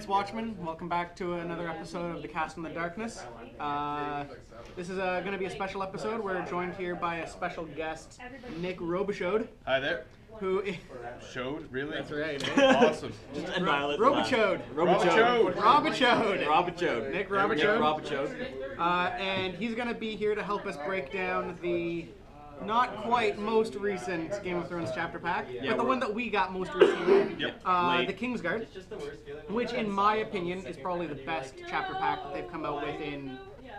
Watchmen. Welcome back to another episode of the Cast in the Darkness. This is going to be a special episode. We're joined here by a special guest, Nick Robichaud. Hi there. Who Showed? Really? That's right. Awesome. Just annihilate Robichaud. Robichaud. Nick Robichaud. And he's going to be here to help us break down the not quite most recent Game of Thrones chapter pack, but the one that we got most recently, the Kingsguard, which in my opinion is probably the best chapter pack that they've come out with in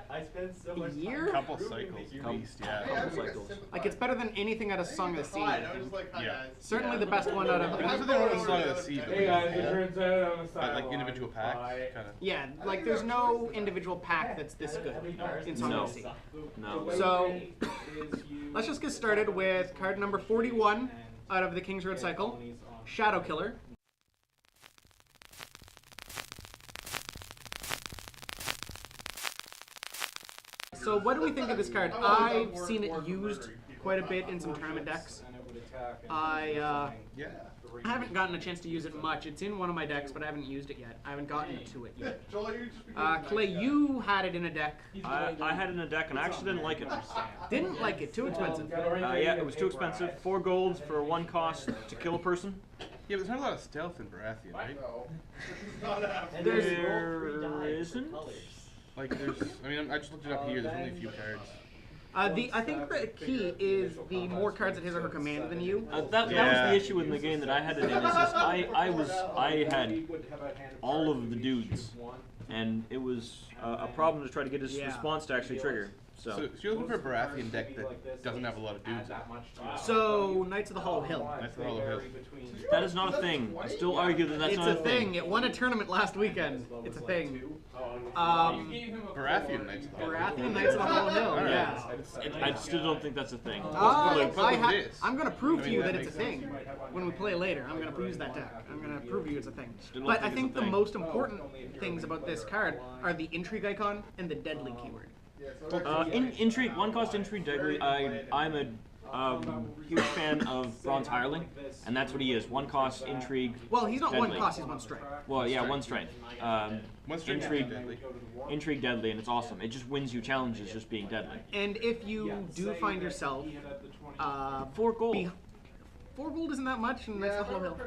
a year? Couple cycles, at least, yeah. Couple cycles. Like, it's better than anything out of Song of the Sea. Yeah. Certainly the best one out of... That's what they wrote in Song of the Sea. Hey guys, it turns out I'm a silent Like individual packs, kind of. Yeah, like there's no individual pack that's this good in Song of the Sea. No. So, let's just get started with card number 41 out of the Kingsguard cycle, Shadow Killer. So what do we think of this card? I've seen it used quite a bit in some tournament decks. I haven't gotten a chance to use it much. It's in one of my decks, but I haven't used it yet. I haven't gotten to it yet. Clay, you had it in a deck. I had it in a deck and I actually didn't like it. Didn't like it. Too expensive. Yeah, it was too expensive. 4 gold for 1 cost to kill a person. Yeah, but there's not a lot of stealth in Baratheon, right? There isn't. Like, I just looked it up here. There's only a few cards. I think the key is the more cards at his or her command than you. That was the issue in the game that I had it in. Is just I had all of the dudes, and it was a problem to try to get his response to actually trigger. So you're looking for a Baratheon deck that doesn't have a lot of dudes in it. So, Knights of the Hollow Hill. Knights of the Hollow Hill. that is not a thing. I still argue that that's It's not a thing. It won a tournament last weekend. It's a thing. Baratheon Knights of the Hollow Hill. Baratheon Knights of the Hollow Hill, Alright. yeah. I still don't think that's a thing. I'm going to prove to you that it's a thing when we play later. I'm going to use that deck. I'm going to prove to you it's a thing. But I think the most important things about this card are the intrigue icon and the deadly keyword. Intrigue, 1 cost intrigue deadly. I'm a huge fan of Bronze Hireling, and that's what he is. 1 cost intrigue. Well, he's not deadly. 1 cost, he's 1 strength. Well, yeah, 1 strength. One strength Intrigue, deadly. intrigue deadly, and it's awesome. It just wins you challenges just being deadly. And if you do find yourself 4 gold. 4 gold isn't that much in Knights of the Hollow Hill.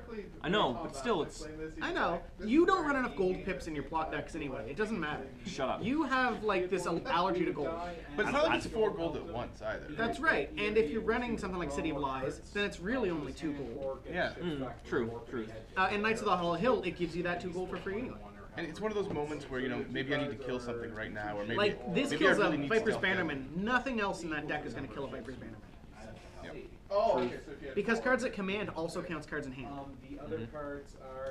I know, but still, it's. I know. You don't run enough gold pips in your plot decks anyway. It doesn't matter. Shut up. You have like this allergy to gold. But it's not like it's 4 gold at once either. That's right. And if you're running something like City of Lies, then it's really only 2 gold. Yeah. True. And Knights of the Hollow Hill, it gives you that 2 gold for free anyway. And it's one of those moments where, maybe I need to kill something right now, or maybe Like, this maybe kills I really a need Viper's stealth in. Bannerman. Nothing else in that deck is going to kill a Viper's Bannerman. Yep. Because cards at command also counts cards in hand.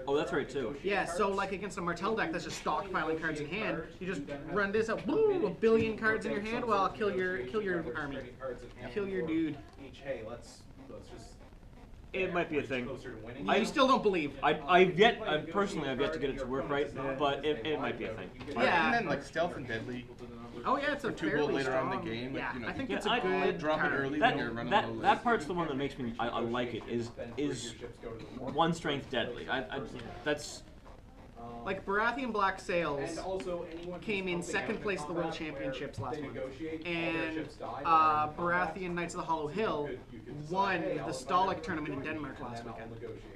Oh, that's right, too. Yeah, so like against a Martell deck that's just stockpiling cards in hand, you just run this up, boom, 1 billion cards in your hand, well, kill your army. Kill your dude. It might be a thing. You still don't believe. Personally, I've yet to get it to work right, but it might be a thing. Yeah. And then, like, stealth and deadly. Oh yeah, it's a 2 fairly gold later strong. on in the game. Yeah, Like, I think Yeah, it's a I good drop it card. early when you're running low late. That part's the one that makes me I like it is 1 strength deadly. That's Like Baratheon Black Sails came in 2nd place at the World Championships last month, and Baratheon Knights of the Hollow Hill won the Stolic tournament in Denmark last weekend.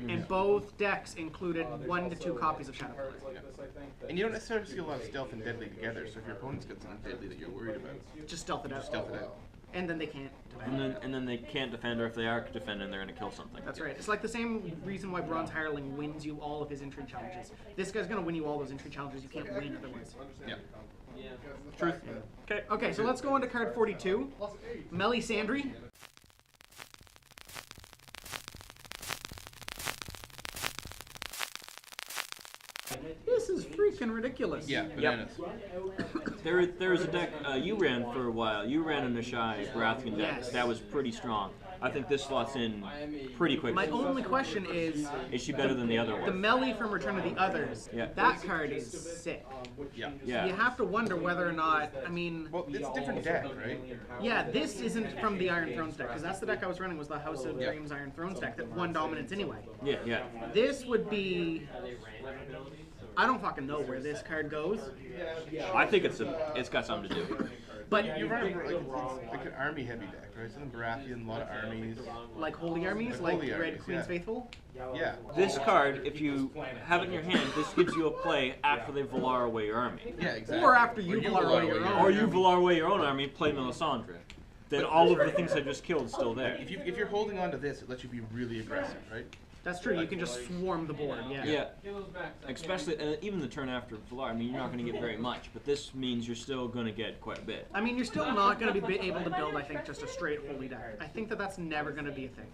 And both decks included 1 to 2 copies of Shadow Killer. And you don't necessarily see a lot of stealth and deadly together, so if your opponent's got something deadly that you're worried about, Just stealth it out. stealth it out. And then they can't. and then they can't defend, or if they are defending, they're gonna kill something. That's right. It's like the same reason why Bronze Hireling wins you all of his intrigue challenges. This guy's gonna win you all those intrigue challenges you can't win otherwise. Yeah. Truth. Okay. Okay, so let's go on to card 42. Melisandre. This is freaking ridiculous. Yeah, bananas. There's a deck you ran for a while. You ran a Nishai Baratheon deck. Yes. That was pretty strong. I think this slots in pretty quickly. My only question is she better than the other the one? Melee from Return of the Others. Yeah. That card is sick. Yeah. Yeah. You have to wonder whether or not, I mean, Well, it's a different deck, right? yeah, this isn't from the Iron Thrones deck, because that's the deck I was running, was the House of Dreams Iron Thrones deck that won dominance anyway. Yeah. This would be I don't fucking know where this card goes. I think it's got something to do. But You're running like an army heavy deck, right? Something Baratheon, a lot of armies. like holy armies, like holy Red armies, Queen's yeah. Faithful. Yeah. This card, if you have it in your hand, this gives you a play after they Valar away your army. Yeah, exactly. Or after you Valar away your own. Or you Valar away your own army, play Melisandre. Then all of the things I just killed is still there. If you're holding on to this, it lets you be really aggressive, right? That's true. You can just swarm the board. Yeah. Yeah, especially even the turn after Valar. I mean, you're not going to get very much, but this means you're still going to get quite a bit. I mean, you're still not going to be able to build, I think, just a straight holy deck. I think that's never going to be a thing.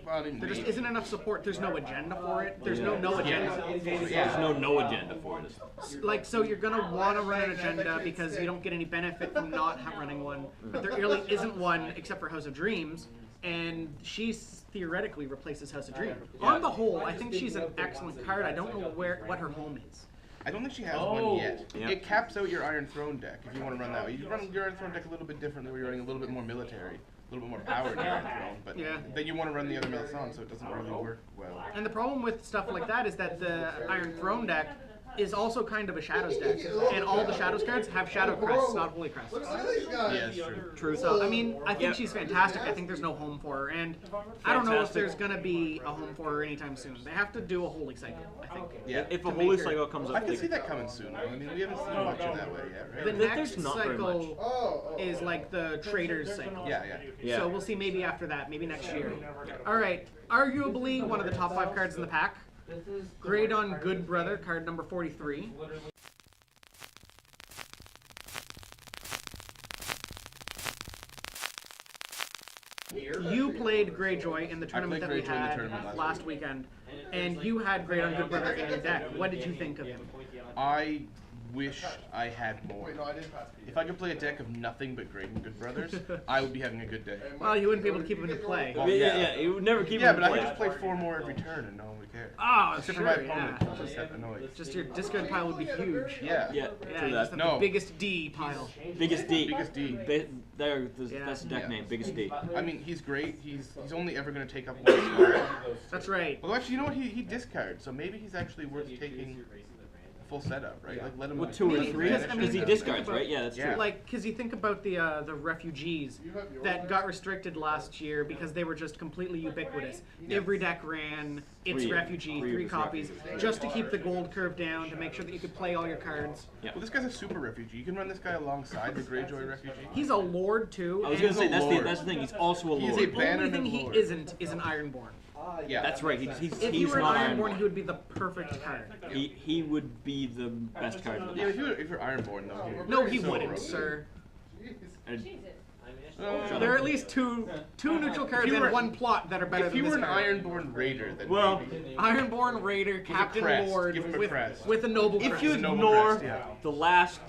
Well, I mean, There just isn't enough support. There's no agenda for it. There's no agenda. There's no agenda for it. Like, so you're going to want to run an agenda because you don't get any benefit from not running one. But there really isn't one except for House of Dreams. And she theoretically replaces House of Dreams. On the whole, I think she's an excellent card. I don't know what her home is. I don't think she has one yet. Yeah. It caps out your Iron Throne deck if you want to run that way. You run your Iron Throne deck a little bit differently where you're running a little bit more military, a little bit more power in your Iron Throne, but then you want to run the other Melisandre, so it doesn't really work well. And the problem with stuff like that is that the Iron Throne deck is also kind of a Shadows deck. And all the Shadows cards have Shadow Crests, not Holy Crests. Yeah, that's true. True. So, I mean, I think she's fantastic. I think there's no home for her. And I don't know if there's going to be a home for her anytime soon. They have to do a Holy Cycle, I think. Yeah. If a Holy Cycle comes up, I can see that coming soon, though. I mean, we haven't seen much of that way yet, right? The next There's not very cycle is like the Trader's Cycle. Yeah. So we'll see maybe after that, maybe next year. All right, arguably one of the top 5 cards in the pack. Grade on Good Brother, card number 43. You played Greyjoy in the tournament that we had last weekend, and you had Grade on Good Brother in your deck. What did you think of him? I wish I had more. If I could play a deck of nothing but Great and Good Brothers, I would be having a good day. Well, you wouldn't be able to keep him into play. Well, yeah, you would never keep. Yeah, him but I in could play. just play 4 more every turn and no one would care. Oh, Except sure, for my opponent, yeah. who's just that annoyed. Just your discard pile would be huge. Yeah. Yeah, Yeah, true you just that. have No. the biggest D pile. Biggest D. Biggest D. That's the deck name. Biggest D. I mean, he's great. He's only ever going to take up 1 slot. That's right. Well, actually, you know what? He discards, so maybe he's actually worth taking full setup, right? Like let him. With 2 or Maybe, 3, because, I mean, because he think discards, about- right? Yeah, that's Yeah. true. Like, because you think about the refugees that got restricted last year because they were just completely ubiquitous. Every deck ran its 3 refugee, of 3 its copies, just to keep the gold curve down, to make sure that you could play all your cards. Well, this guy's a super refugee. You can run this guy alongside the Greyjoy refugee. He's a lord too. I was and gonna say that's the Lord. thing. He's also a He's lord. a the only Bannerman thing he Lord. isn't is an Ironborn. Yeah, That's right. He's If he were an not Ironborn, Ironborn. he would be the perfect card. He would be the best card. In the Yeah, deck. if you're Ironborn, though. No, he so wouldn't, rogue. sir. And There are at least two neutral cards you were- and 1 plot that are better If than you this were an card. Ironborn Raider, then Well, maybe. Ironborn Raider, Captain crest. Lord, Give him a with, crest. with a noble if crest. you Noble ignore crest, yeah. the last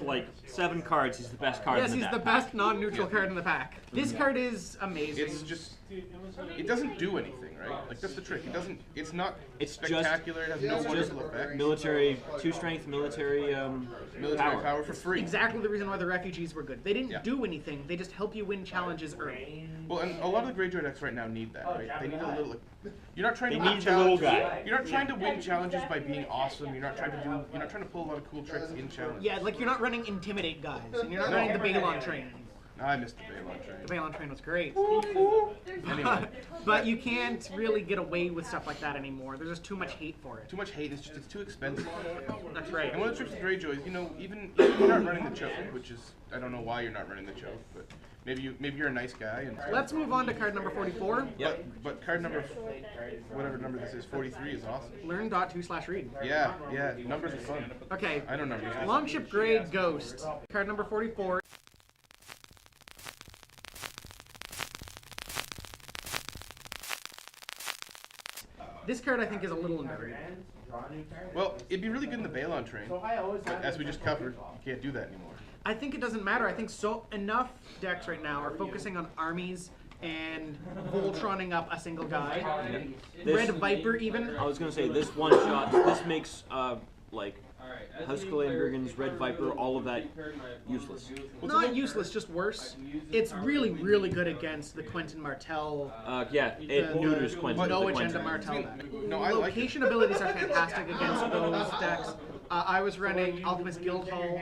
7 cards, he's the best card Yes, in the he's deck. the best non-neutral card in the pack. This Yeah. card is amazing. It's just, it doesn't do anything, right? Like that's the trick. It doesn't. It's not. It's just- spectacular. It has no It's just wonderful effect. military, 2 strength, military Military power for free. exactly the reason why the refugees were good. They didn't Yeah. do anything. They just help you win challenges early. Well, and a lot of the Greyjoy decks right now need that, right? They need a little. You're not trying They to win need the little challenges. guy. You're not trying to win challenges by being awesome. You're not trying to do. You're not trying to pull a lot of cool tricks in challenges. Yeah, like you're not running Intimidate guys, and you're not No. running the Balon train. I missed the Balon train. The Balon train was great. Anyway, But you can't really get away with stuff like that anymore. There's just too much hate for it. too much hate. It's too expensive. That's right. And one of the tricks with Greyjoy is, even if you're not running the choke, which is I don't know why you're not running the choke, but maybe you're a nice guy. And Let's move on to card number 44. But card number, whatever number this is, 43 is awesome. Learn.2/read. Yeah, numbers are fun. Okay. I know numbers. Longship Grade Ghost. Card number 44. This card I think is a little underrated. Well, it'd be really good in the Balon train, but as we just covered, you can't do that anymore. I think it doesn't matter. I think enough decks right now are focusing on armies and Voltroning up a single guy. This- Red Viper even. I was gonna say this one shot. This makes House Kalandragon's Red Viper, all of that useless. Not useless, just worse. It's really, really good against the Quentin Martell. It neuters Quentin. No the agenda Quentin. Martell. No, I like it. Location abilities are fantastic against those decks. I was running Alchemist Guildhall,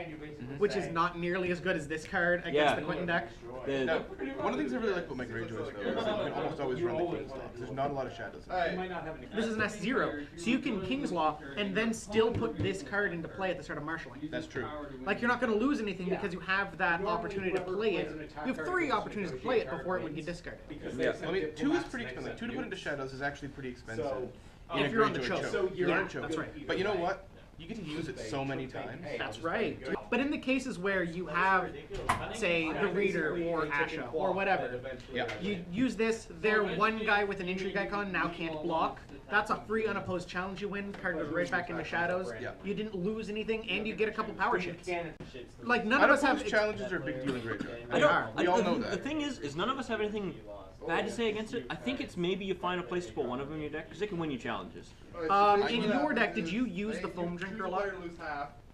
which is not nearly as good as this card against the Quentin deck. Now, one of the things I really like about my Greyjoys, though, is that you can almost always run the King's Law, because there's not a lot of shadows in it. This is an S0, so you can King's Law and then still put this card into play at the start of marshalling. That's true. Like, you're not going to lose anything because you have that opportunity to play it. You have 3 opportunities to play it before it would get discarded. Yeah. I mean, 2 is pretty expensive. 2 to put into shadows is actually pretty expensive. If you're on the choke. You're on a choke. That's right. But you know what? You get to use it so many times. That's right. But in the cases where you have, say, the Reader or Asha or whatever, you use this, their one guy with an intrigue icon now can't block. That's a free unopposed challenge you win. Card goes right back into shadows. You didn't lose anything, and you get a couple power shifts. Like, none of us have... challenges are a big deal in Greyjoy. They are. We all know that. The thing is none of us have anything bad to say against it. I think it's maybe you find a place to put one of them in your deck, because it can win you challenges. In your deck, did you use the Foam Drinker a lot?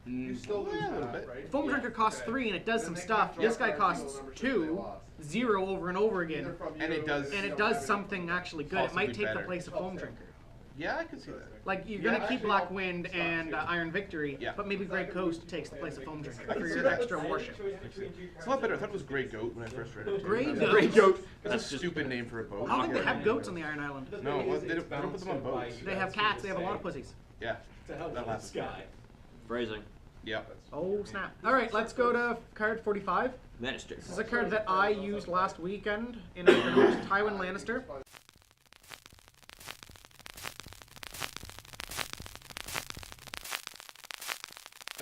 You still lose a little bit. Foam Drinker costs 3 and it does some stuff. This guy costs 2, 0 over and over again. And it does something actually good. It might take the place of Foam Drinker. Yeah, I can see that. Like, you're going to keep Black Wind and Iron Victory, but maybe Grey Coast takes the place of Foam Drinker for your extra warship. It's a lot better. I thought it was Grey Goat when I first read it. Grey Goat? Grey Goat. That's a stupid name for a boat. I don't think they have goats on the Iron Island. No, they don't put them on boats. They have cats. They have a lot of pussies. Yeah, that last guy. Phrasing. Yeah. Oh, snap. All right, let's go to card 45. Lannister. This is a card that I used last weekend in a tournament, Tywin Lannister.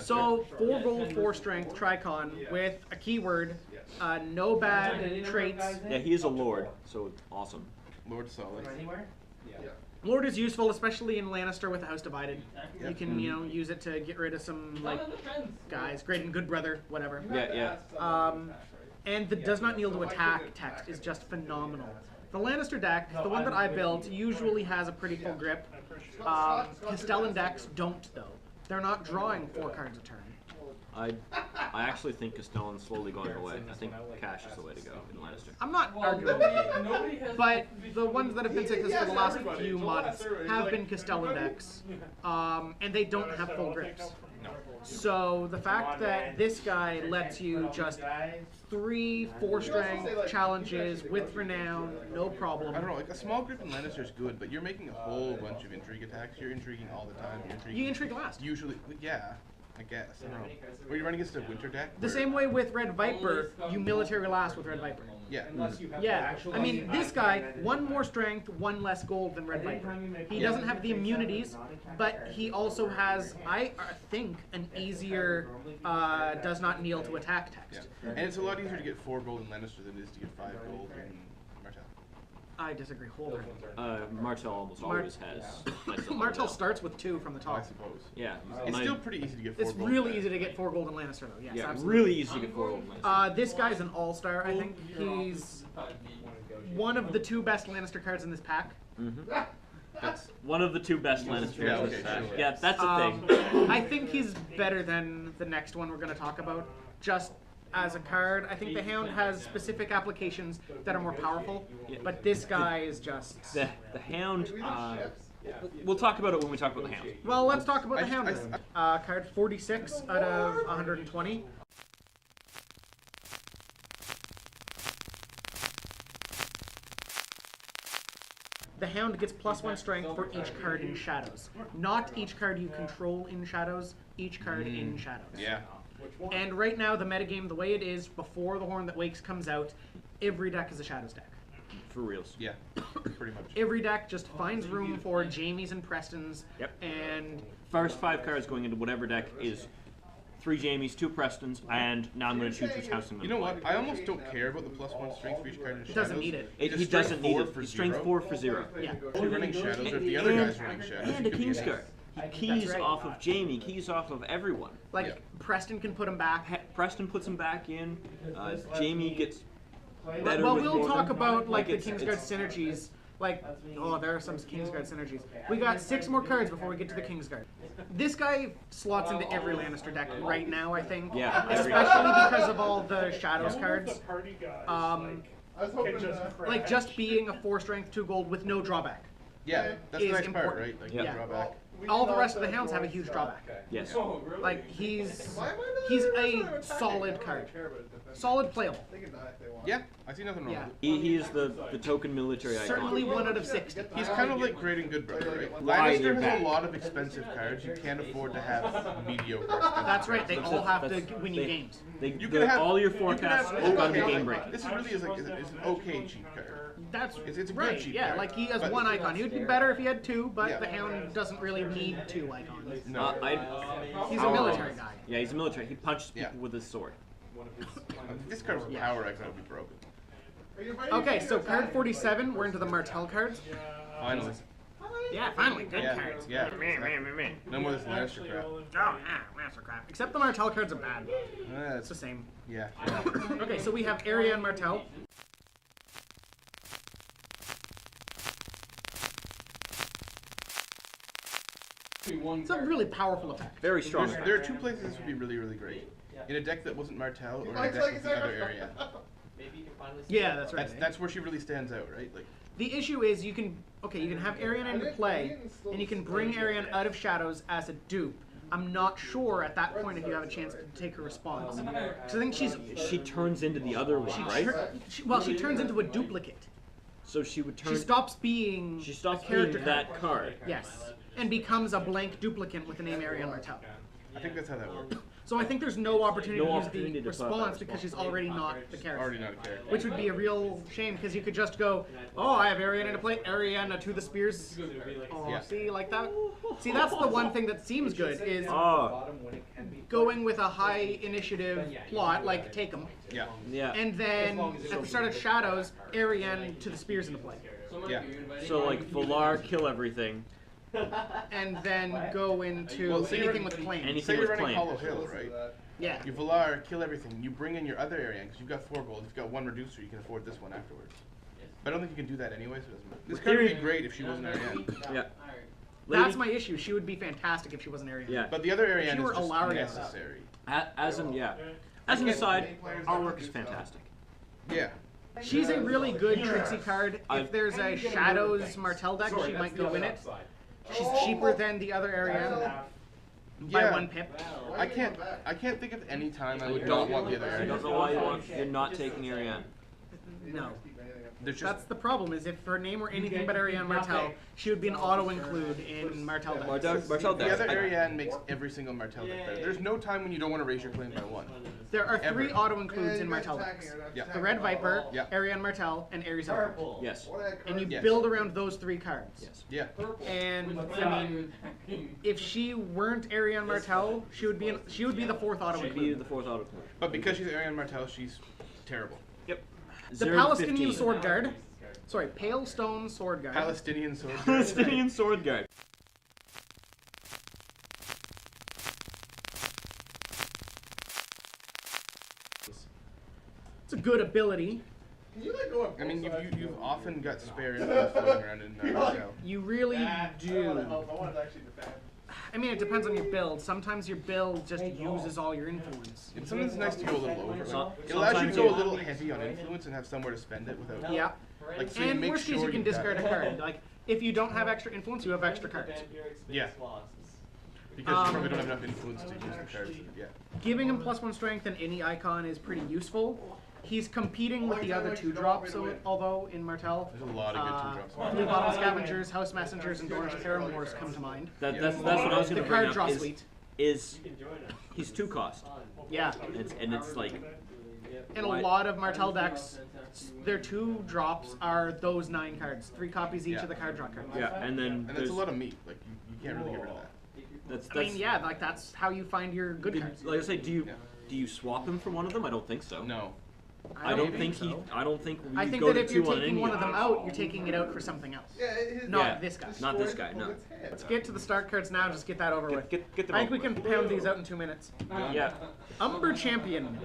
So, 4 gold, 4 strength, Tricon, with a keyword, no bad traits. Yeah, he is a lord, so it's awesome. Lord Solid. Lord is useful, especially in Lannister with the house divided. You can, use it to get rid of some, like, guys. Great and good brother, whatever. Yeah. And the does not kneel to attack text is just phenomenal. The Lannister deck, the one that I built, usually has a pretty full grip. Castellan decks don't, though. They're not drawing 4 cards a turn. I actually think Castellan's slowly going away. I think Cash is the way to go in Lannister. I'm not arguing with you, but the ones that have been successful the last few months have been Castellan decks, and they don't have full grips. So the fact that this guy lets you just 3 4-strength challenges with renown, no problem. I don't know, like a small grip in Lannister is good, but you're making a whole bunch of intrigue attacks. You're intriguing all the time. You intrigue last. Usually, yeah. I guess. I don't know. Were you running against a winter deck? The same way with Red Viper, you military last with Red Viper. Yeah. Yeah. I mean, this guy, 1 more strength, 1 less gold than Red Viper. He doesn't have the immunities, but he also has, I think, an easier does not kneel to attack text. Yeah. And it's a lot easier to get 4 gold in Lannister than it is to get 5 gold in Martell. I disagree wholeheartedly. Martell almost always has. Martell starts with 2 from the top. I suppose. Yeah. It's still pretty easy to get 4 gold. It's really easy to get 4 gold in Lannister, though. Yes, yeah, absolutely. really easy to get 4 gold in Lannister. This guy's an all-star, I think. He's one of the 2 best Lannister cards in this pack. That's one of the 2 best Lannister cards in this pack. Yeah, that's the thing. I think he's better than the next one we're going to talk about. Just as a card, I think the Hound has specific applications that are more powerful, but this guy is just... The Hound, we'll talk about it when we talk about the Hound. Well, let's talk about the Hound then. Card 46 out of 120. The Hound gets +1 strength for each card in Shadows. Not each card you control in Shadows, each card in Shadows. Yeah. And right now, the metagame, the way it is, before the Horn That Wakes comes out, every deck is a Shadows deck. For reals. Yeah, pretty much. Every deck just finds room for Jaimies and Prestons. Yep. And first 5 cards going into whatever deck is 3 Jaimies, 2 Prestons, and now I'm going to choose which house I'm going to You know what? I almost don't care about the +1 strength for each card in Shadows. He doesn't need it. He doesn't need it. Strength 4 for 0. Yeah. If you're running Shadows, or if the other guy's running Shadows, And a Kingsguard. He keys right. off of Jaime, keys off of everyone. Like, Preston can put him back. Preston puts him back in. Jaime gets better Well, with we'll more talk of them. about, like, the it's- Kingsguard synergies. Like, oh, there are some Kingsguard synergies. We got 6 more cards before we get to the Kingsguard. This guy slots into every Lannister deck right now, I think. Yeah. Especially because of all the Shadows cards. Like, just being a 4 strength, 2 gold with no drawback. Yeah, that's the is nice part, important. right? Like, Yeah. drawback. All the rest of the hounds have a huge drawback. Yes. Like he's a solid card, solid playable. Yeah, I see nothing wrong Yeah. with it. He is the token military icon. Certainly 1 out of 60. He's kind of like Great and Good Brother, right? Why Lannister they're has bad. a lot of expensive cards. You can't afford to have mediocre. That's right. They all have to That's- win you games. You could have all your you could forecasts have all gotta be okay, game breaking. This is really is like it's an okay cheap card. That's It's a good right. cheap Yeah, card. like he has But- 1 icon. He would be better if he had 2, but Yeah. the hound doesn't really need 2 icons. No, He's a military guy. Yeah, he's a military. He punches people Yeah. with his sword. if this card was a power icon, it would be broken. Okay, so card 47, we're into the Martell cards. Finally. Yeah, finally, good Yeah, cards. yeah. No more of this Lannister crap. Oh, yeah, master crap. Except the Martell cards are bad. It's the same. Yeah. Okay, so we have Arya and Martell. It's a really powerful effect. Very strong. There are 2 places this would be really, really great. In a deck that wasn't Martell or in a deck with the other area. Yeah, that's right. That's where she really stands out, right? Like, The issue is you can have Arian into play, and you can bring Arian out of shadows as a dupe. I'm not sure at that point if you have a chance to take her response. Because I think She turns into the other one, right? she turns into a duplicate. So she would turn. She stops being She stops a character being that card. Yes, and becomes a blank duplicate with the name Arian Martell. I think that's how that works. So I think there's no opportunity No to use opportunity the to put that response because she's already not the character. Already not a character. Which would be a real shame because you could just go, oh, I have Ariana to play, Ariana to the spears. Oh, Yeah. see, like that. See, that's the one thing that seems good is Oh, going with a high initiative plot, like take 'em, Yeah. yeah. and then at the start of Shadows, Ariana to the spears into play, Yeah. So like Valar, kill everything. and then go into Well, say you're anything with running- claim. Anything Say you're with running claim. Hollow Hill, right? Yeah. You Valar, kill everything. You bring in your other Arian because you've got 4 gold. You've got 1 reducer. You can afford this one afterwards. But I don't think you can do that anyway, so it doesn't matter. This card would be great if she wasn't Arian. Yeah. That's my issue. She would be fantastic if she wasn't Ariana. Yeah. But the other If Arian she is were just Alaria. necessary. As an aside, artwork is fantastic. Yeah. She's a really good Trixie card. I've- If there's a Shadows Martell deck, she might go in it. She's cheaper than the other area by Yeah. 1 pip. I can't think of any time I would Don't not want the other I Arian. don't know why you're not taking Ariane. No. There's just That's the problem, is if her name were anything but Ariane Martell, she would be an auto-include in Martell decks. Martell the decks. other Arian makes every single Martell deck better. There's no time when you don't want to raise your claim by 1. There are 3 Ever. auto-includes in Martell decks. Yeah. The Red Viper, Yeah. Ariane Martell, and Ares Elder. Yes. And you Yes. build around those 3 cards. Yes. Yeah. And I mean, if she weren't Ariane Martell, she would be the 4th Should be auto-include. the 4th auto play. But because she's Arian Martell, she's terrible. Yep. The 0 to Palestinian 15. Sword Guard. Sorry, Pale Stone Sword Guard. Palestinian sword. Palestinian sword guard. It's a good ability. I mean, you've often got spare influence floating around in Martell. You really do. I mean, it depends on your build. Sometimes your build just uses all your influence. It's sometimes nice to go a little over. So- It allows you to sometimes go a you- little heavy on influence and have somewhere to spend it without. Yeah. Like, so you And make worst case, sure you can you've got discard a it. card. Like, if you don't have extra influence, you have extra cards. Yeah. Because you probably don't have enough influence to use the cards. Yeah. Giving him +1 strength and any icon is pretty useful. He's competing with the other 2 drops, although in Martell. There's a lot of good 2-drops. Blue Bottle Scavengers, House Messengers, and Dornish Paramours come to mind. That's what I was The going to bring card up. draw Is, suite. is he's 2 cost. Yeah. It's like In a Why- lot of Martell decks, their 2 drops are those 9 cards. 3 copies each Yeah. of the card draw cards. yeah, and then And that's a lot of meat. Like, you can't really get rid of that. that's I mean, yeah, like that's how you find your good cards. like I say, do you swap him for one of them? I don't think so. No. I don't think we I think go that to if you're 2 on taking any one of them out, you're taking it out for something else. Not this guy. Not this guy. No. Let's get to the start cards now. Just get that over with. Get them I think we over can with. pound these out in 2 minutes. Yeah. Umber Champion.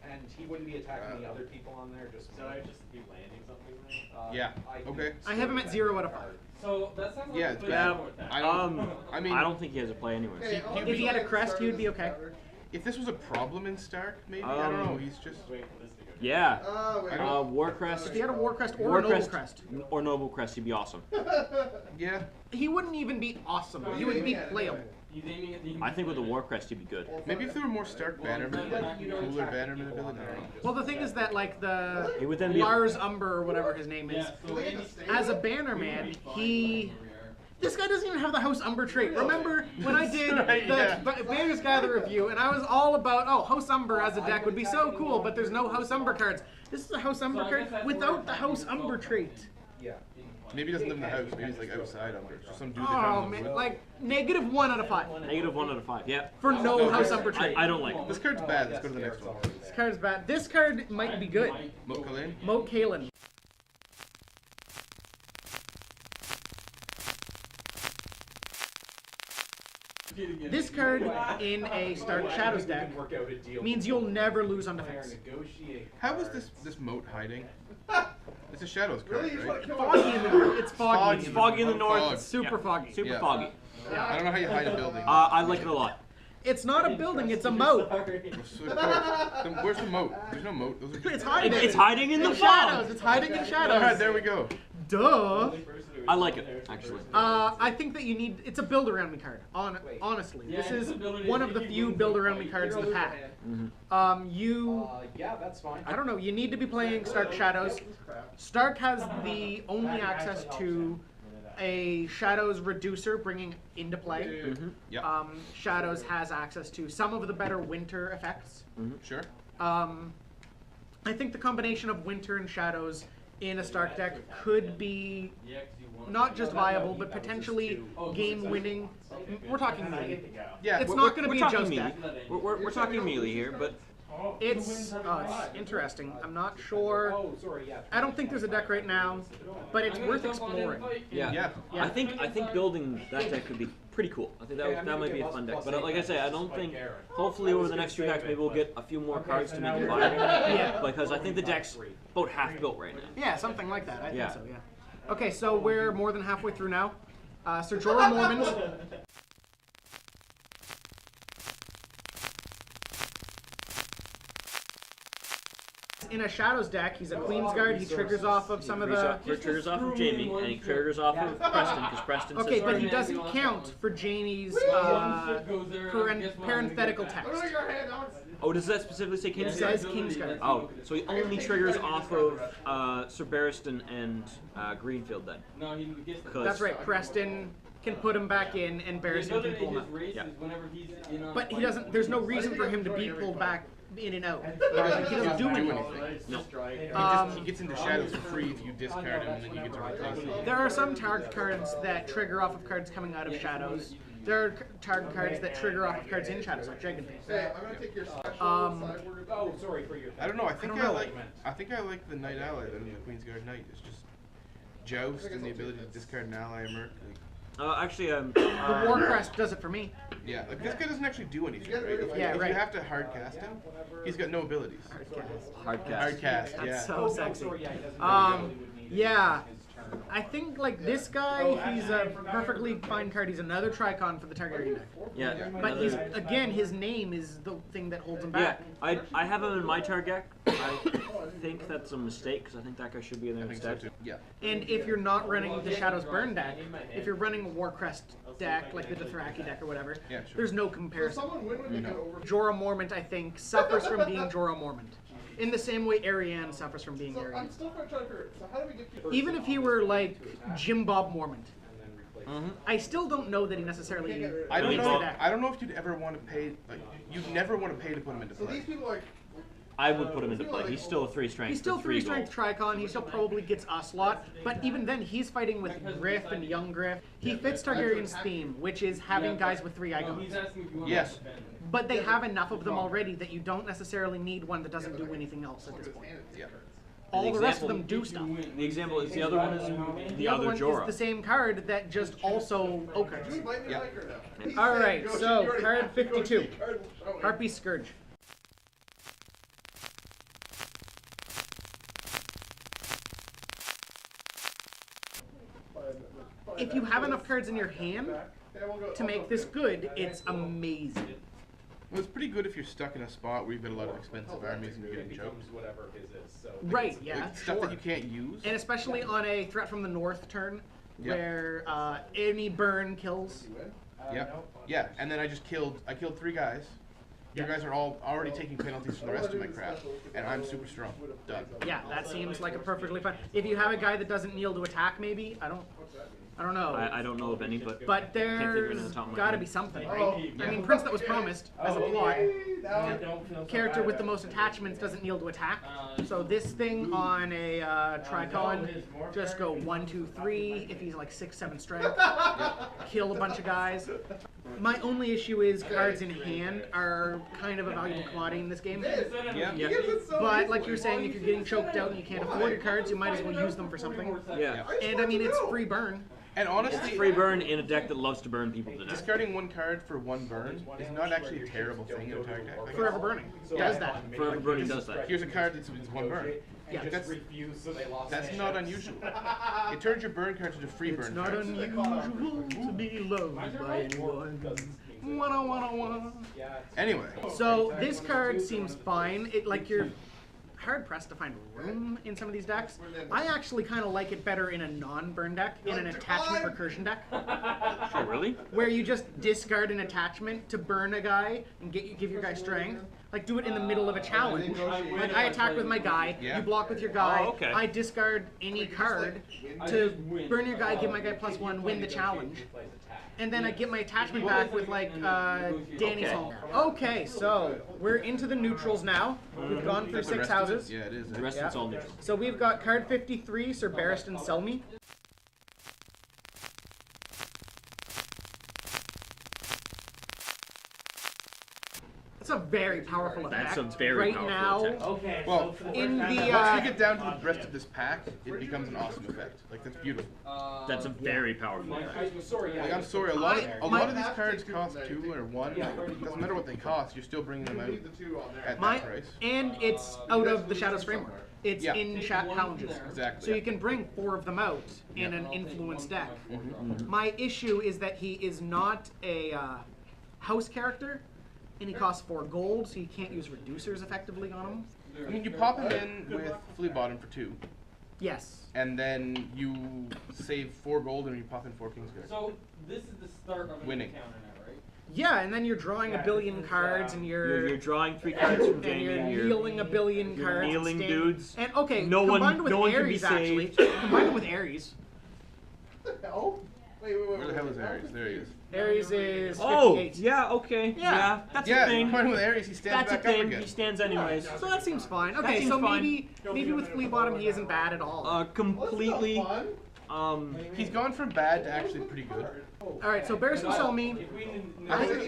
And he wouldn't be attacking the other people on there, just So I just be landing something there? Yeah. Okay. I have him at 0 out of 5. So that sounds like Yeah, a it's good bad. support that. I don't. I mean, I don't think he has a play anyway. If he had a crest, he would be okay. If this was a problem in Stark, maybe I don't know. He's just. Yeah. Warcrest. If he had a Warcrest or a Noble Crest. Or Noble Crest, he'd be awesome. Yeah. He wouldn't even be awesome. He would be playable. I think with a Warcrest, he'd be good. Maybe if there were more Stark Bannermen, like cooler Bannerman ability. I don't know. Well, the thing is that, like, the He would then be Lars Umber or whatever his name is, as a Bannerman, this guy doesn't even have the House Umber trait. Remember when I did the Banners Gather review, and I was all about, oh, House Umber as a deck would be so cool, but there's no House Umber cards. This is a House Umber card without the House Umber trait. Yeah. Maybe he doesn't live in the house. Maybe he's like outside Umber. Just some dude that Oh comes man, with. like -1 out of 5 Negative 1 out of 5. Yeah. for no House Umber trait. I don't like it. This card's bad. Let's go to the next one. This card's bad. This card might be good. Moat Kalain? Moat Kalen. This card in a Stark Shadows deck means you'll never lose on defense. How is this moat hiding? It's a Shadows card, right? Foggy in the north. It's foggy. It's foggy in the north. Fog. It's Super yeah, foggy. Super Yeah. foggy. I don't know how you hide a building. I like it a lot. It's not a building, it's a moat. Where's the moat? There's no moat. Those are It's hiding. It's hiding in the shadows. fog. It's hiding in shadows. Alright, there we go. Duh. I like it, actually. I think that you need. It's a build around me card. Honestly, this is one of the few build around me cards in the pack. Yeah, that's fine. I don't know. You need to be playing Stark Shadows. Stark has the only access to a Shadows reducer bringing into play. Yep. Shadows has access to some of the better winter effects. Sure. I think the combination of winter and Shadows in a Stark deck could be not just viable, but potentially game-winning. We're talking melee. Yeah. It's not going to be a talking Joust melee. deck. We're talking melee here, but It's interesting. I'm not sure. I don't think there's a deck right now, but it's worth exploring. yeah. Yeah. I think building that deck could be pretty cool. I think that might be a fun deck. But like I say, I don't think. Hopefully, over the next few packs, maybe we'll get a few more cards to make it viable. Yeah. Because I think the deck's about half built right now. Yeah, something like that. I Yeah. think so, yeah. Okay, so we're more than halfway through now. Sir Jorah Mormont. In a Shadows deck, he's a Queensguard. He triggers off of some of the... He triggers off of Jamie, and he triggers off of Preston, because Preston says... Okay, but he doesn't count for Jamie's parenthetical text. Oh, does that specifically say It Kingsguard? says Kingsguard. Oh, so he only triggers off of Sir Barristan and Greenfield then? That's right. Preston can put him back in, and Barristan can pull him out. Yeah. But he doesn't. There's no reason for him to be pulled back in and out. He doesn't do anything. No. He gets into Shadows for free if you discard him, and then you get to replace him. There are some target cards that trigger off of cards coming out of Shadows. There are target cards that trigger off of cards in Shadows, like Dragon Face. Oh, sorry for your. I don't know. I think I don't I like the Knight Ally than the Queensguard Knight. It's just Joust and the ability to discard an ally or merc. Actually, The Warcrest does it for me. Yeah, like this guy doesn't actually do anything, right? If right. you have to hard cast him, he's got no abilities. hard cast. Hard cast, That's yeah. so sexy. Yeah. I think like this guy, he's a perfectly fine card. He's another Tricon for the Targaryen deck. Yeah. But he's again, his name is the thing that holds him Yeah, back. I have him in my target deck. I think that's a mistake, because I think that guy should be in there I think so instead. too. Yeah. And if you're not running the Shadows Burn deck, if you're running a Warcrest deck, like the Dothraki deck or whatever, Yeah, sure. there's no comparison. Jorah Mormont, I think, suffers from being Jorah Mormont. In the same way Arianne suffers from being Arianne. I'm still trying to figure. So how do we get people? Even if he were like Jim Bob Mormont, I still don't know that he necessarily I don't leads know. the deck. I don't know if you'd ever want to pay. Like, you'd never want to pay to put him into So play. these people like. I would put him into play. He's still a 3 strength. He's still for 3 3 gold. strength Tricon, he still probably gets Ocelot, but even then he's fighting with Griff and Young Griff. He fits Targaryen's theme, which is having guys with 3 icons. Yes. But they have enough of them already that you don't necessarily need one that doesn't do anything else at this point. Yeah. All the rest of them do stuff. The example is the other one is the other one Jorah. is the same card that just also okay. Yeah. Alright, so card 52. Harpy Scourge. If you have enough cards in your hand to make this good, it's amazing. Well, it's pretty good if you're stuck in a spot where you've got a lot of expensive armies and you're getting choked. Whatever his is. So Right, yeah, Like, stuff that you can't use. And especially on a threat from the north turn, where any burn kills. Yeah, and then I killed 3 guys. You guys are all already taking penalties for the rest of my crap, and I'm super strong. Done. Yeah, that seems like a perfectly fine. If you have a guy that doesn't kneel to attack, maybe I don't know. I don't know of any, but But can't figure it there's on the top of my got to head. be something, right? I mean, Prince that was promised as a plot. Character with the most attachments doesn't kneel to attack. So this thing on a Tricon, just go 1, 2, 3. If he's like 6, 7 strength, kill a bunch of guys. My only issue is cards in hand are kind of a valuable commodity in this game. Yeah. But like you're saying, if you're getting choked out and you can't afford your cards, you might as well use them for something. Yeah. And I mean, it's free burn. And honestly, Free burn in a deck that loves to burn people to death. discarding 1 card for 1 burn is not actually a terrible thing in a target deck. Like, Forever Burning does that. Forever burning does that. here's a card that's 1 burn. Yeah. That's not unusual. It turns your burn cards into free burn It's not cards. unusual to be loved by anyone. 10101. Anyway, So this card seems fine. You're hard pressed to find room in some of these decks. I actually kind of like it better in a non-burn deck, in an attachment recursion deck, Sure, really? where you just discard an attachment to burn a guy and give your guy strength. Like, do it in the middle of a challenge. Like, I attack with my guy, you block with your guy, Oh, okay. I discard any card to burn your guy, give my guy +1, win the challenge. And then I get my attachment back with, like, Danny's Home. Okay, so we're into the neutrals now. We've gone through 6 houses. yeah, it is. The rest of it's all neutral. So we've got card 53, Sir Barristan Selmy. That's a very powerful effect. That's a very right powerful now. attack. Okay. Well, In the once we get down to the rest of this pack, it becomes an awesome effect. Like, that's beautiful. That's a very powerful attack. Like, I'm sorry, a lot of these cards cost 2 or 1. Like, it doesn't matter what they cost, you're still bringing them out at that price. And it's out of the Shadows framework. It's Yeah. in challenges. Exactly. So you can bring 4 of them out in an influence deck. My issue is that he is not a house character, and he costs 4 gold, so you can't use reducers effectively on him. I mean, you pop him in with Flea Bottom for 2. Yes. And then you save 4 gold and you pop in 4 Kingsguard. So this is the start of a Winning. counter now, right? Yeah, and then you're drawing a billion cards, and You're drawing 3 cards from and Jamie. you're healing a billion you're cards. kneeling and dudes. And okay, No one- combined with no one can be Ares actually. saved. Combined with Ares. Where the hell is Ares? There he is. Ares is 58. Oh, yeah, okay. Yeah. Yeah, that's a Yeah, thing. combined with Ares, he stands That's a back up thing. again. He stands anyways. So that seems fine. Okay, seems so fine. maybe with Flea Bottom he isn't bad at all. Completely. He's gone from bad to actually pretty good. Alright, so Barristan Selmy,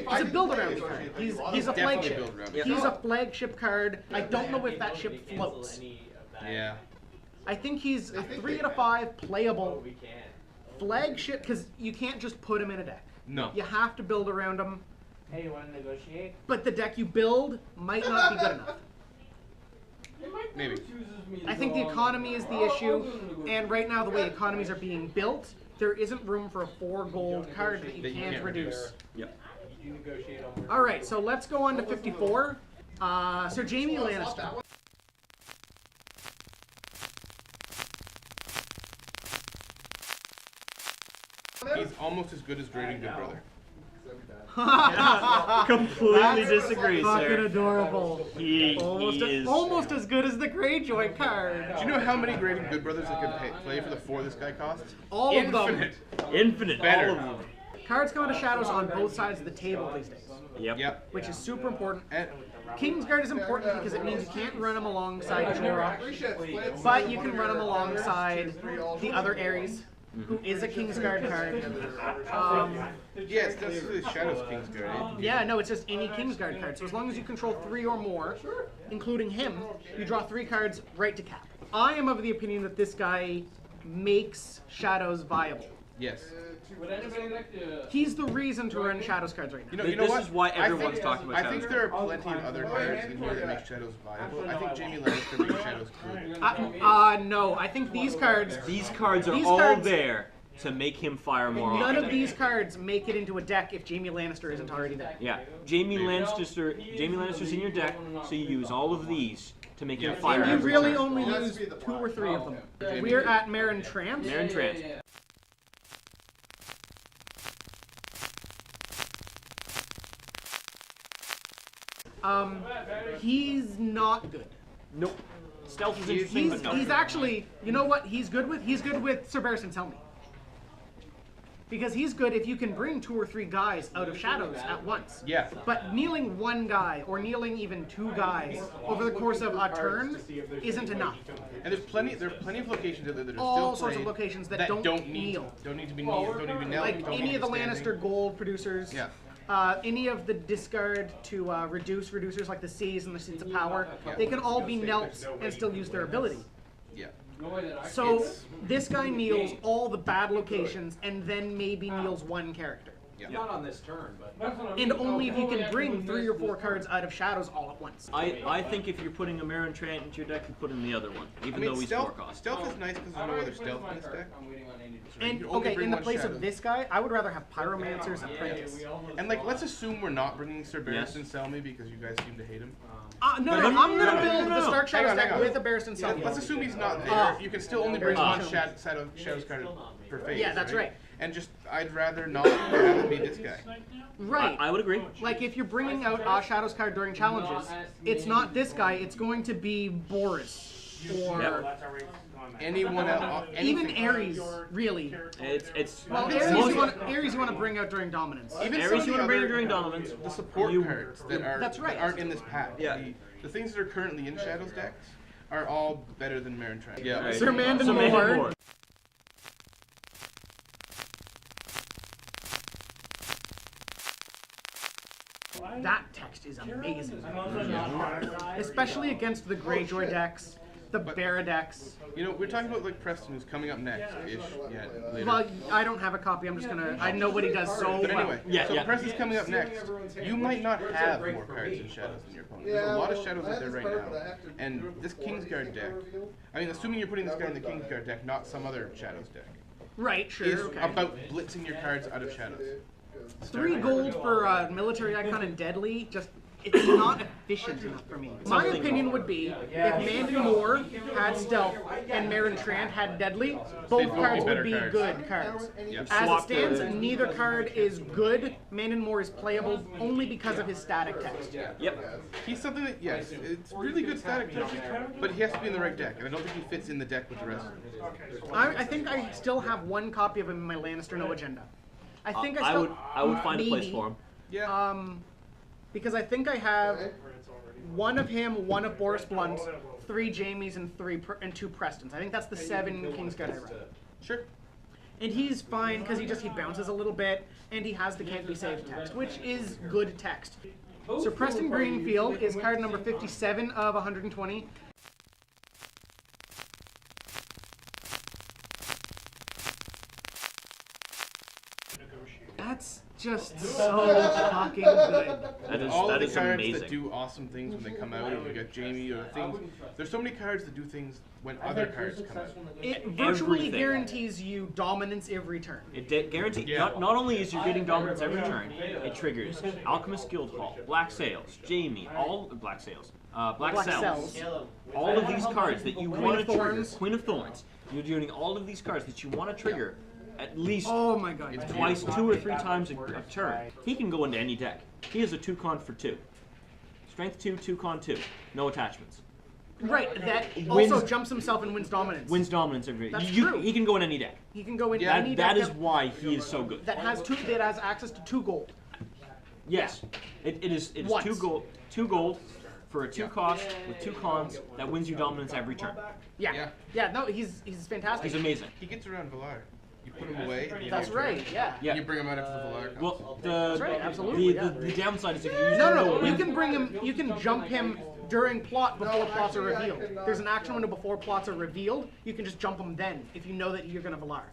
he's a build around card. He's a Definitely flagship. build around. Yep. He's a flagship card. I don't know if that ship floats. Yeah. I think he's a 3 out of 5 playable flagship, because you can't just put him in a deck. No. You have to build around him, Hey, you want to negotiate? but the deck you build might not be good enough. Maybe. I think the economy is the issue, and right now the way economies are being built, there isn't room for a 4 gold card that you can't reduce. Yep. You negotiate on. Alright, so let's go on to 54. Sir Jaime Lannister. He's almost as good as Great and Good Brother. Completely disagree, Fucking sir. adorable. He is. Almost as good as the Greyjoy card. Do you know how many Great and Good Brothers I could play for the 4 this guy costs? All of them. Infinite. Infinite. Better. All of them. Cards come out of shadows on both sides of the table these days, Yep. Yep. which is super important. And Kingsguard is important because it means you can't run them alongside Jorah, but you can run them alongside the other Ares, who is a Kingsguard card. yes, that's the Shadows Kingsguard. Yeah, no, it's just any Kingsguard card. So as long as you control 3 or more, including him, you draw 3 cards right to cap. I am of the opinion that this guy makes Shadows viable. Yes. Would anybody like to? He's the reason to run Shadows cards right now. You know This what? is why I everyone's think- talking about I Shadows think there are plenty of other cards in here that make Shadows viable. I think Jaime Lannister makes Shadows good. No, I think these cards. These cards are These all cards- there. to make him fire more None often. of these cards make it into a deck if Jaime Lannister isn't already there. Yeah, Jaime Lannister's in your deck, so you use all of these to make him fire. And you every really turn. only use 2 or 3 of them. We're at Marin Trant. Marin Trant. He's not good. Nope. Stealth is interesting, but no. He's actually, you know what he's good with? He's good with Sir Barristan Selmy. Because he's good if you can bring 2 or 3 guys out of shadows at once. Yeah. But kneeling 1 guy, or kneeling even 2 guys, over the course of a turn, isn't enough. And there are plenty of locations that are All still sorts of played locations that don't kneel. Don't need to be kneel. Don't need to be knelt. Like don't any need of to the be standing. Lannister gold producers. Yeah. Any of the discard to reduce reducers like the Seas and the Seeds of Power, Yeah. they can all be knelt and still use their ability. Yeah. So this guy kneels all the bad locations and then maybe kneels 1 character. Yeah. Not on this turn, but. And only if you can bring 3 or 4 cards out of shadows all at once. I think if you're putting a Marin Trant into your deck, you put in the other one, even though he's 4 cost. Stealth is nice because there's no other stealth in this deck. And You only okay, bring in the 1 place shadow. of this guy, I would rather have Pyromancer's Apprentice. And like, let's assume we're not bringing Sir Yes. Barristan Selmy because you guys seem to hate him. No, no, I'm no, gonna no, build no, the no. Stark Shadows Hang on, deck hang on. with a Barristan Yeah, Selmy. let's assume he's not there. You can still only bring one Barristan. shadows card per phase. Yeah, that's right. And just, I'd rather not have it be this guy. Right. I would agree. Like if you're bringing out a Shadows card during challenges, it's not this guy. It's going to be Boris or Yep. Anyone else? even Ares. Really. It's Well, Ares you want to bring out during dominance. Even Ares some you of want to bring other- during dominance. The support You- cards that That's right. aren't in this pack. Yeah. The things that are currently in Shadows decks are all better than Marin Trant. Yeah. Right. Sir Mandon Sir Mandon Moore. That text is amazing. Especially against the Greyjoy decks, the Barra decks. You know, we're talking about like Preston, who's coming up next-ish. Yeah, later. Well, I don't have a copy. I'm just gonna. I know what he does so But well. anyway, Yeah, so yeah. Preston's coming up next. You might not have more cards in Shadows than your opponent. There's a lot of Shadows out there right now. And this Kingsguard deck, I mean, assuming you're putting this guy in the Kingsguard deck, not some other Shadows deck, Right, sure, is okay. about blitzing your cards out of Shadows. 3 gold for military icon and deadly, just it's not efficient enough for me. My Something opinion would be if Mandon Moore had stealth and Marin Trant had deadly, They'd both both cards be better would be cards. good cards. Yep. As it Swap stands, the- neither card is good. Mandon Moore is playable only because of his static text. Yep. He's something that, yes, it's really good static text, but he has to be in the right deck, and I don't think he fits in the deck with the rest of them. I think I still have 1 copy of him in my Lannister No Agenda. I think I still I would find a place maybe, for him. Yeah. Because I think I have 1 of him, 1 of Boris Blunt, 3 Jamies, and 2 Prestons. I think that's the 7 Kingsguard I run. Sure. And he's fine because he bounces a little bit, and he has the can't be saved text, which is good text. So Preston Greenfield is card number 57 of 120. That's just so fucking good. All That of the is cards amazing. that do awesome things when they come out, and you got Jamie or things. There's so many cards that do things when other cards come out. It virtually Everything. guarantees you dominance every turn. It guarantees. Yeah. Not only is you getting dominance every turn, it triggers Alchemist Guildhall, Black Sails, Jamie, all Black Sails, Black Cells. All of these cards that you want to trigger. Thorns. Queen of Thorns. You're doing all of these cards that you want to trigger at least Oh my god. twice, 2 or 3 times a turn. He can go into any deck. He is a 2-con for 2. Strength 2, 2-con 2. No attachments. Right, that Wins- also jumps himself and wins dominance. Wins dominance every. That's true. He can go in any deck. He can go in Yeah, any That deck is why he is so good. that has access to 2 gold. Yes, it is Once. 2 gold for a 2 cost with 2 cons that wins you dominance every turn. Yeah. Yeah. No, he's fantastic. He's amazing. He gets around Valar. You put him away. and you That's have your turn. right. Yeah. Yeah. You bring him out after the Valar comes. Well, That's right, absolutely, the downside is if you use No, him no, to you win- can bring him. You can jump him during plot before plots are revealed. There's an action window before plots are revealed. You can just jump him then if you know that you're going to Valar.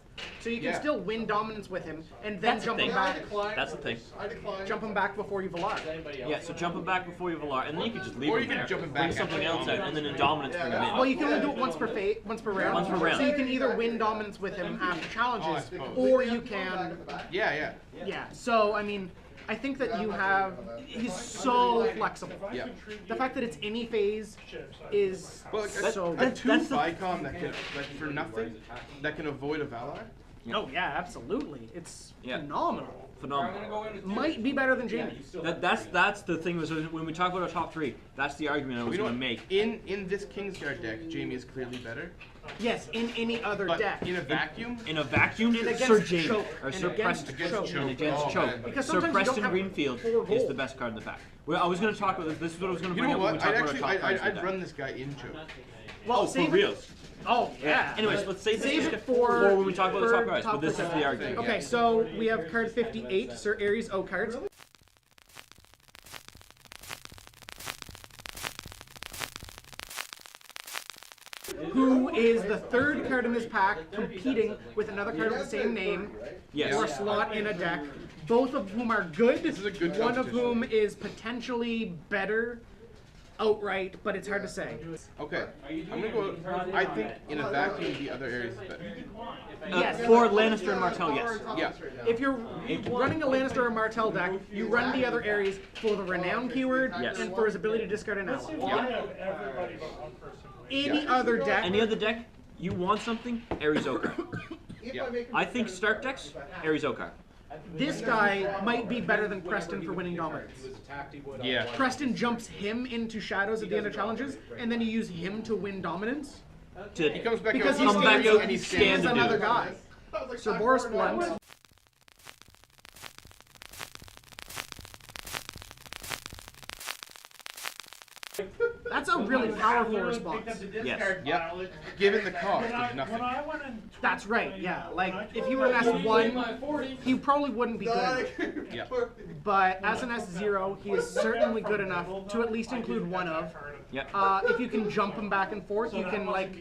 So you can still win dominance with him and then jump him back. That's the thing. Jump him back before you Valar. Yeah, so jump him back before you Valar, and then you can just leave Or him you can there, jump him bring back something after else out, and then in dominance bring him in. Well, you can only do it once per round. Once per round. So you can either win dominance with him after challenges, suppose. or you can. Yeah. Yeah. So I mean, I think that you have. He's so flexible. Yeah. The fact that it's any phase is Well, like, so. a 2 Vicon that can, like, for nothing, that can avoid a Valar. Oh yeah, absolutely. It's Yeah. phenomenal. Phenomenal. Might be better than Jamie. That's the thing. Was when we talk about our top 3, that's the argument I was You know going to what? make. In this Kingsguard deck, Jamie is clearly better. Yes, in any other But deck. in a vacuum, In a vacuum, And against Sir Jamie Choke. or And Sir against Preston Choke. and against Oh, Choke. man. Because Sir sometimes you don't Preston have Greenfield full is gold. the best card in the pack. Well, I was going to talk about this. This is what I was going to you bring know up when we what? talk I'd about actually, our top cards. I'd run this guy in Choke. Well, Oh, for save real? it. Oh yeah. Anyways, let's save Save this it for when we talk about the top cards. But top this is cards. the argument. Okay, so we have card 58, Sir Ares O cards. Who is the third card in this pack competing with another card with the same name Yes. or slot in a deck, both of whom are good. This is a good One of competition. whom is potentially better outright, but it's hard to say. Okay, I'm gonna go. I think in a vacuum, the other areas is better. Yes. For Lannister and Martell, yes. Yeah. If you're running a Lannister or Martell deck, you run the other Ares for the renown keyword Yes. and for his ability to discard an ally. Everybody but one person. Any other deck, Any other deck, you want something, Ares Okar. Yeah. I think start decks, Ares Okar. this guy might be better than Preston for winning dominance. Yeah. Preston jumps him into shadows at the end of challenges, and then you use him to win dominance To He comes back because out. he Come back stands, out and he stand stands to do another it. guy. Sir Boris Blunt. That's a really powerful response. yes. Yep. Given the cost of nothing. That's right, yeah. Like, if he were an S1, he probably wouldn't be good enough. Yeah. But as an S0, he is certainly good enough to at least include one of. Yep. If you can jump him back and forth, you can, like,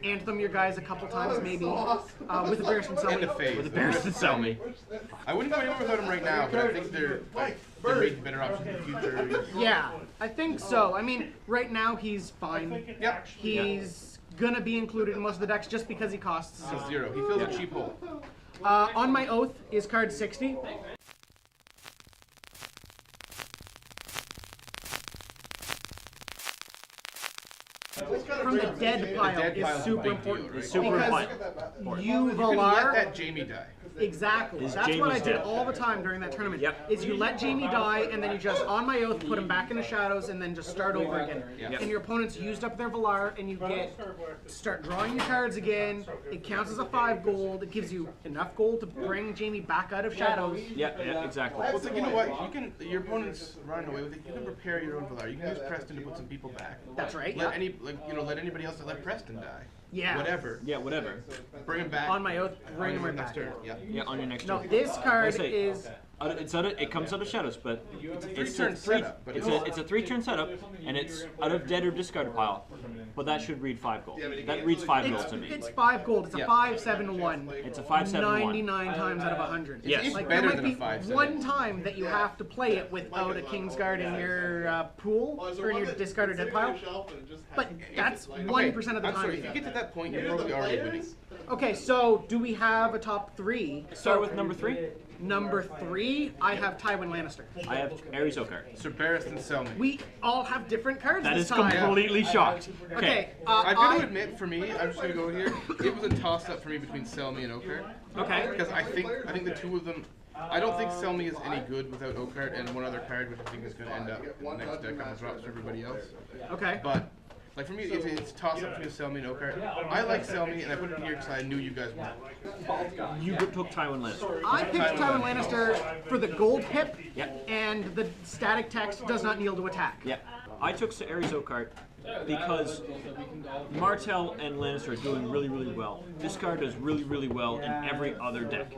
anthem your guys a couple times, maybe, with a Barristan And a Selmy. phase. With the Bears to sell me. I wouldn't go anywhere without him right now, but I think they're making better options in the future. Yeah, I think so. I mean, right now he's fine. Yep. He's gonna be included in most of the decks just because he costs It's a 0. He fills a cheap hole. On My Oath is card 60. From the dead pile dead is pile is a super big important. deal, right? Super Because important. you You can let Valar. that Jamie die. Exactly. Is That's what I Jamie's did dead. all the time during that tournament. Yep. Is you let Jamie die, and then you just, on My Oath, put him back in the shadows, and then just start over again. Yep. And your opponent's used up their Valar, and you get start drawing your cards again. It counts as a 5 gold. It gives you enough gold to bring Jamie back out of shadows. Yeah, yeah, exactly. Well, it's like, you know what? You can. Your opponent's running away with it. You can prepare your own Valar. You can use Preston to put some people back. That's right. Let Yeah. any, like, let anybody else. Let Preston die. Yeah. Whatever. Yeah, whatever. Bring him back. On My Oath, bring him right next back. turn. Yeah. Yeah, on your next No, turn. this card I say, is. It comes out of shadows, but it's a three-turn setup, but it's a 3-turn setup, and it's out of dead or discard pile. But that should read 5 gold. That reads 5 gold to me. It's 5 gold. It's a Yeah. 5-7-1. It's a 5-7-1. 99 times out of 100. Yes. It's Like better there might than be a 5-7. one time that you have to play it without a Kingsguard in your pool or in your discarded dead pile. But that's 1% of the I'm time. sorry. If you get to that point, you're probably already winning. Okay, so do we have a top 3? Start with number 3. Number 3, I have Tywin Lannister. I have Ares Okar. Sir Barristan Selmy. We all have different cards That this is time. completely shocked. Okay, I've got to admit, for me, I'm just gonna go here. It was a toss-up for me between Selmy and Okart. Okay. Because I think the two of them. I don't think Selmy is any good without Okart and one other card, which I think is going to end up in the next deck on the drops for everybody else. Okay. But like for me, it's a toss-up between Selmy and Okart. I like Selmy, and I put it here because I knew you guys would. You took Tywin Lannister. I picked Tywin Lannister for the gold pip, Yep. and the static text does not kneel to attack. Yep. I took Ares Oakart because Martell and Lannister are doing really, really well. This card does really, really well in every other deck.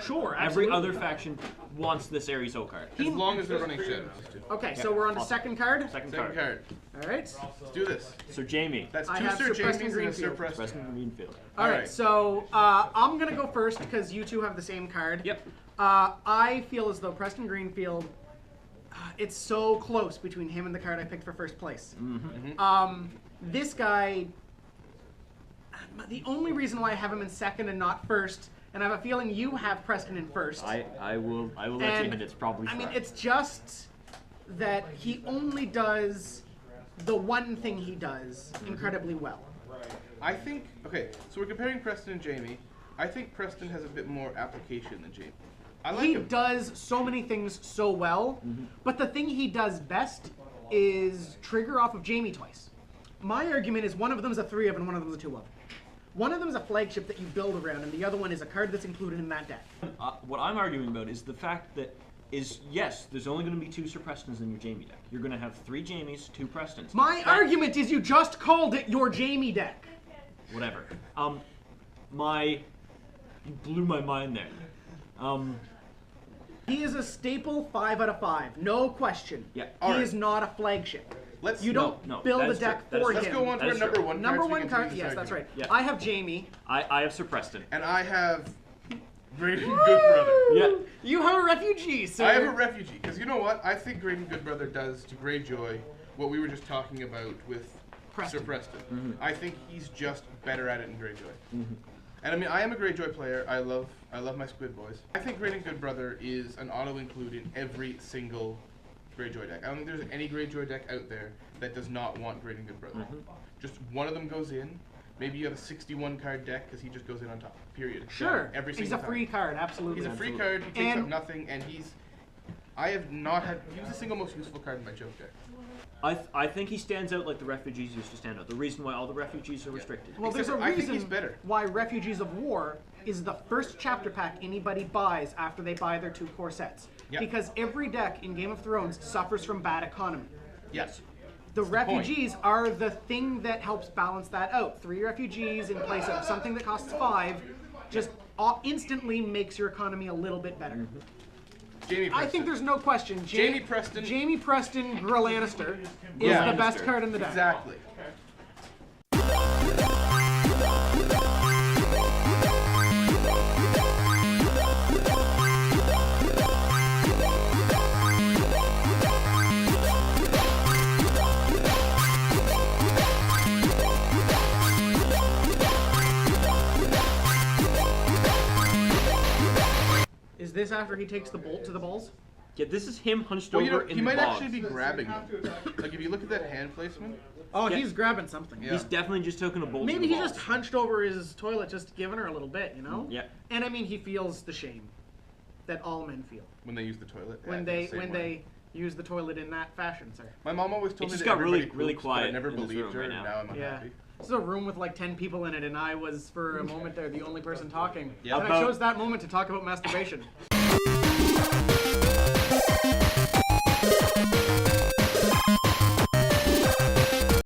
Sure, Every other faction wants this Ares Oakart. As long as they're running shadows. Okay, so we're on the Awesome. second card. Second Second card. card. All right. Let's do this. Sir Jamie. That's I two have Sir Sir Preston Jamies and a Sir Greenfield. Preston. Preston Greenfield. All right, Alright. so I'm gonna go first because you two have the same card. Yep. I feel as though Preston Greenfield, it's so close between him and the card I picked for first place. This guy, the only reason why I have him in second and not first, and I have a feeling you have Preston in first. I will let you And, in. It's probably. I mean, fine. it's just that he only does the one thing he does incredibly well. I think, okay, so we're comparing Preston and Jamie. I think Preston has a bit more application than Jamie. I like He him. does so many things so well, but the thing he does best is trigger off of Jamie twice. My argument is one of them is a 3-of and one of them is a 2-of. One of them is a flagship that you build around, and the other one is a card that's included in that deck. What I'm arguing about is the fact that yes, there's only going to be 2 Sir Prestons in your Jamie deck. You're going to have 3 Jamies, 2 Prestons. My argument is you just called it your Jamie deck. Whatever. You blew my mind there. He is a staple 5 out of 5, no question. Yeah. He Alright. is not a flagship. Let's You don't no, build that a is deck true. That is for true. him. Let's go on to That our is number true. one Number card. so we one can card, do this yes, that's right. argument. Yeah. I have Jamie. I have Sir Preston. And I have Graydon Goodbrother. Yeah. You have a refugee, sir. I have a refugee, because you know what? I think Graydon Goodbrother does to Greyjoy what we were just talking about with Preston. Sir Preston. I think he's just better at it in Greyjoy. And I mean, I am a Greyjoy player. I love my Squid Boys. I think Graydon Goodbrother is an auto-include in every single Greyjoy deck. I don't think there's any Greyjoy deck out there that does not want Graydon Goodbrother. Just one of them goes in. Maybe you have a 61 card deck because he just goes in on top. Period. Sure. Done. Every He's single a free time. card, absolutely. He's a free Absolutely. card. He takes And- up nothing, and I have not had. He was the single most useful card in my joke deck. I think he stands out like the refugees used to stand out. The reason why all the refugees are restricted. Well, there's a Except for I think reason he's better. why Refugees of War is the first chapter pack anybody buys after they buy their 2 core sets. Yep. Because every deck in Game of Thrones suffers from bad economy. Yes. The point. refugees are the thing that helps balance that out. 3 refugees in place of something that costs 5 just instantly makes your economy a little bit better. Jamie Preston. I think there's no question. Jamie Preston. Jamie Preston, Grill Lannister is Yeah. the best Lannister. card in the deck. Exactly. Is this after he takes the bolt to the balls? Yeah, this is him hunched Well, you over know, in he the might bogs. actually be grabbing them. Like if you look at that hand placement. Oh, Yeah. he's grabbing something. Yeah. He's definitely just taking a bolt. Maybe to he the just balls. hunched over his toilet, just giving her a little bit, you know? Yeah. And I mean, he feels the shame that all men feel When they use the toilet. when Yeah, they the same when way. they use the toilet in that fashion, sir. My mom always told It me just that got really- everybody really poops, but I quiet never in this believed room her, right and now. now I'm Yeah. unhappy. This is a room with like 10 people in it, and I was for a moment there the only person talking. Yeah. And I About- chose that moment to talk about masturbation.